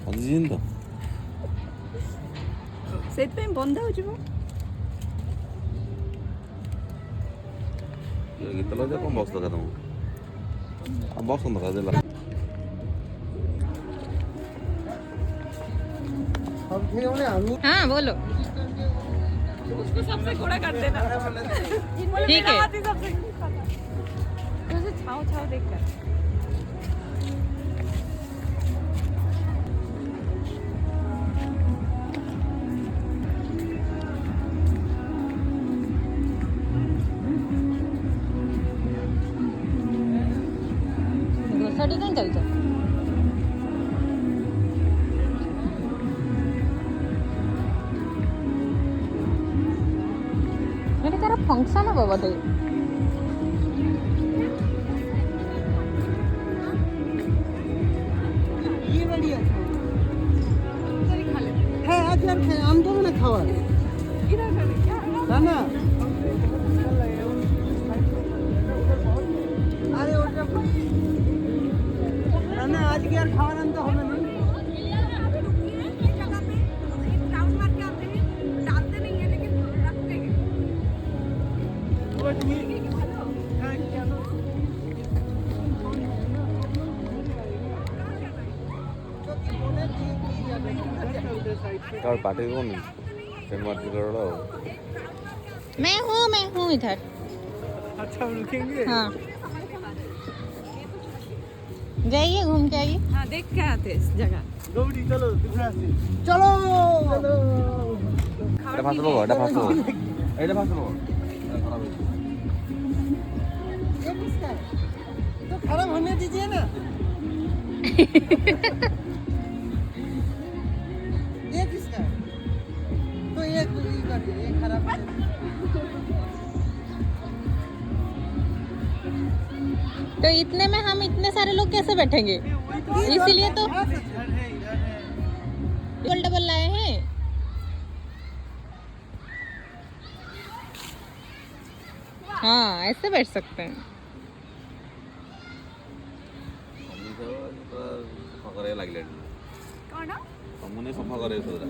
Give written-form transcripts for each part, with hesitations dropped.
ଅଜିନ୍ଦ ସେଇଥିପାଇଁ ବନ୍ଦ ହଉଛି ବା। ଗୀତ ଲଗେଇ କଣ ବକ୍ସ ଦରକାର ତମକୁ? ଆଉ ବକ୍ସ ଦରକାର ଦେଲା। हाँ बोलो। उसको सबसे घोड़ा कर देना। ठीक है। सबसे तो छाव छाव देखकर ग्रोसरी कहीं चलते अरे तारा फंक्शन हो बोधे ये बढ़िया है आज यार हम तो ना खावा ना ना अरे ना ना आज के यार खावा तो हमें नहीं पार्टी कौन मार्केट मैं हूँ इधर। अच्छा रुकेंगे हाँ जाइए घूम के आइए। हाँ देख के आते इस जगह। गौरी चलो चलो चलो এটা ফাঁস লোক এটা ফাঁস লোক এটা ফাঁস লোক ये किसका है तो खराब होने दीजिए ना ये किसका है तो ये कर दिया ये खराब है तो इतने में हम इतने सारे लोग कैसे बैठेंगे? इसीलिए तो डबल डबल लाए हैं। हाँ ऐसे बैठ सकते हैं। ସଫା କରିବାକୁ ଲାଗିଲାଣି कौन ତମକୁ ସଫା କରିବାକୁ ସବୁରା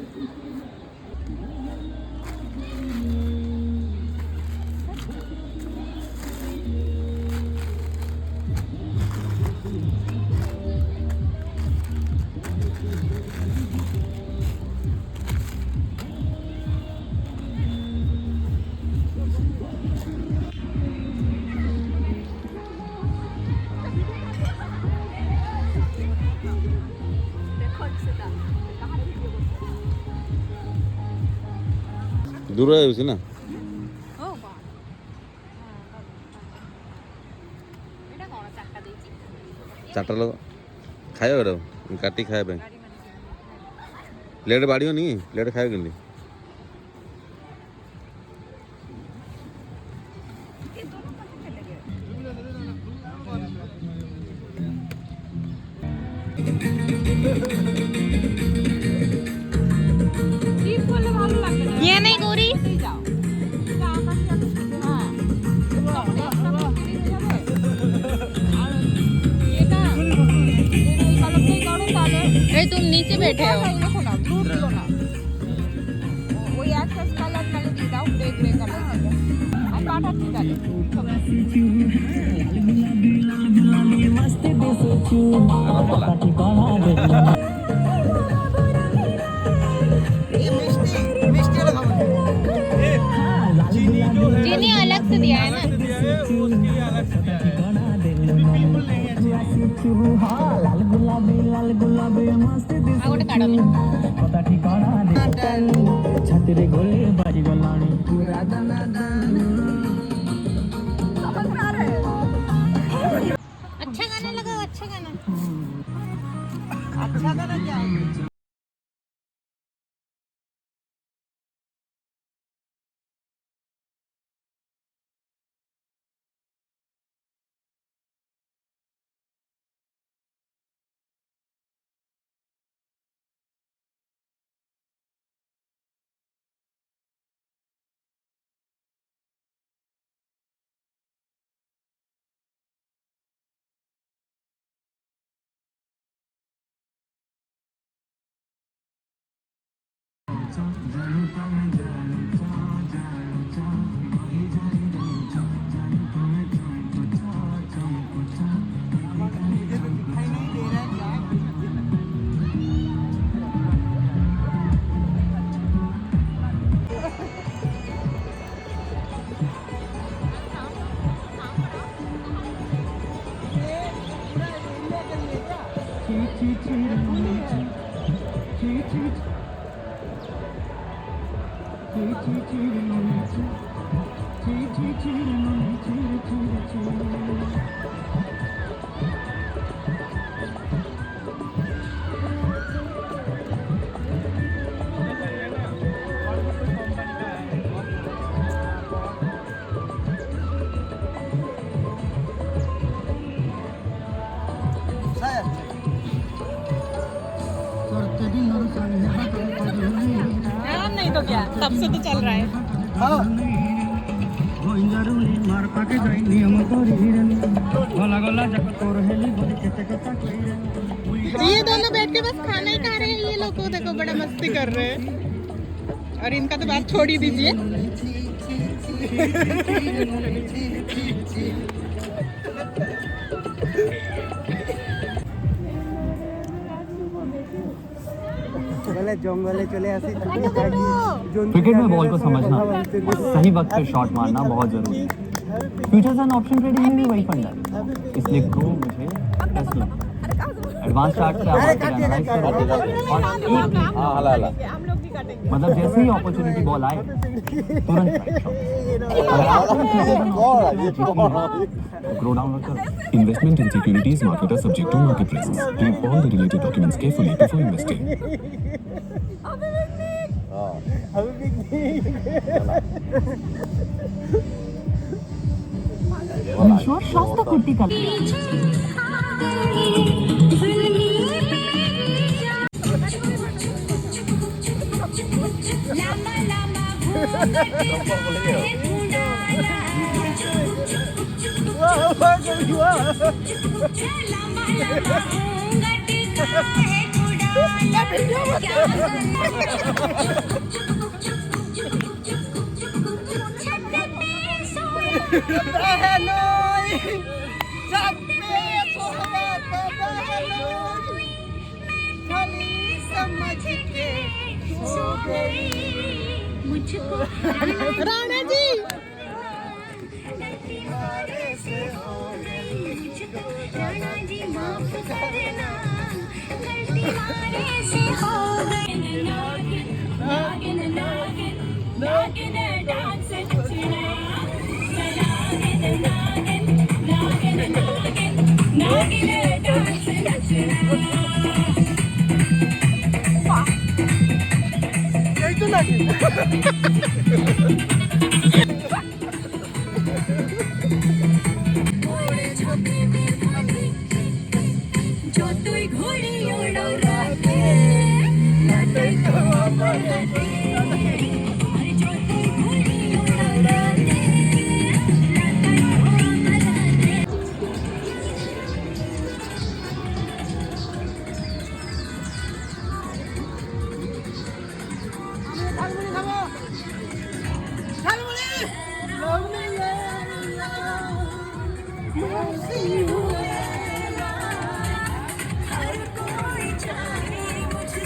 ଦୂର ହେଉଛି ନା ଚାରିଟା ଲୋକ ଖାଇବା କାଟି ଖାଇବା ପାଇଁ ପ୍ଲେଟ୍ ବାଡ଼ିବନି ପ୍ଲେଟ୍ ଖାଇବା କେମିତି ये नहीं गोरी अरे तुम नीचे बैठे हो चीनी अलग से दिया है ना आगोटे काढो छाती गोली बाजी गलानी अच्छा गाना लगाओ अच्छा गाना अच्छा गाना क्या मुझे तो दिखाई नहीं दे रहा है क्या नहीं तो क्या, तब से तो चल रहा है। ये दोनों बैठ के बस खाना ही खा रहे हैं, ये लोग को देखो बड़ा मस्ती कर रहे हैं। और इनका तो बात छोड़ ही दीजिए। बोले जंगले चले आसी क्रिकेट में बॉल को समझना, सही वक्त पे शॉट मारना बहुत जरूरी है। फ्यूचर्स एंड ऑप्शन ट्रेडिंग में भी वही फंडा है, इसलिए ग्रो मुझे टेस्ट लगता है। एडवांस चार्ट से आप एनालाइज करो और हाँ हला हला मतलब जैसे ही अपॉर्चुनिटी बॉल आए तुरंत strike shot। अगर आपको फ्यूचर्स एंड ग्रो डाउनलोड करो। Investment in securities market are subject to market risks. Read all the related documents carefully before investing. Sure, Shasta kurti का राणा जी राणा जी माफ करना गलती हमारे से हो गई नागिन नागिन नागिन डांस नचना नागिन नागिन नागिन नागिन नागिन डांस नचना जो तू घोड़ी उड़ाते अरे जो तू घोड़ी उड़ाते हर कोई चाहे मुझसे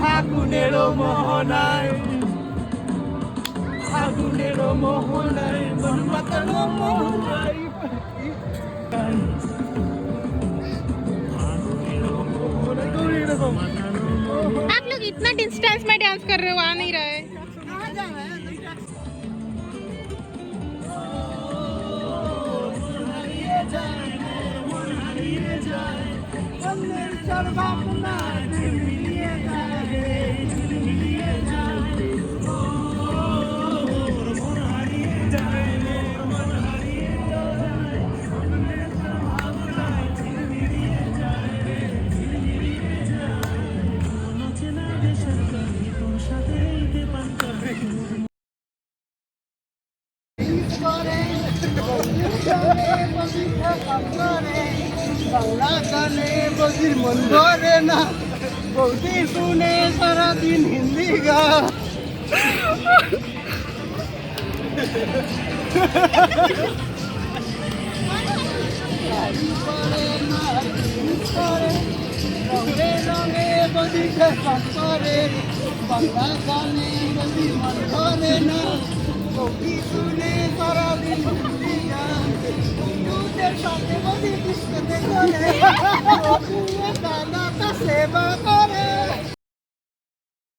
ফাগুনেরও মোহনায় ফাগুনেরও মোহনায় মন মাতানো মোহনায় आप लोग इतना डिस्टेंस में डांस कर रहे हो, आ नहीं रहे। বাংলা গানে বজির মন ধরে না বৌদি শুনে সারাদিন হিন্দি গান রঙে রঙে বদি করে বাংলা গানে বদি মন ধরে না বৌদি শুনে সারাদিন হিন্দি গান বন্ধুদের সাথে বদি পুষ্পতে করে গানা তা সেবা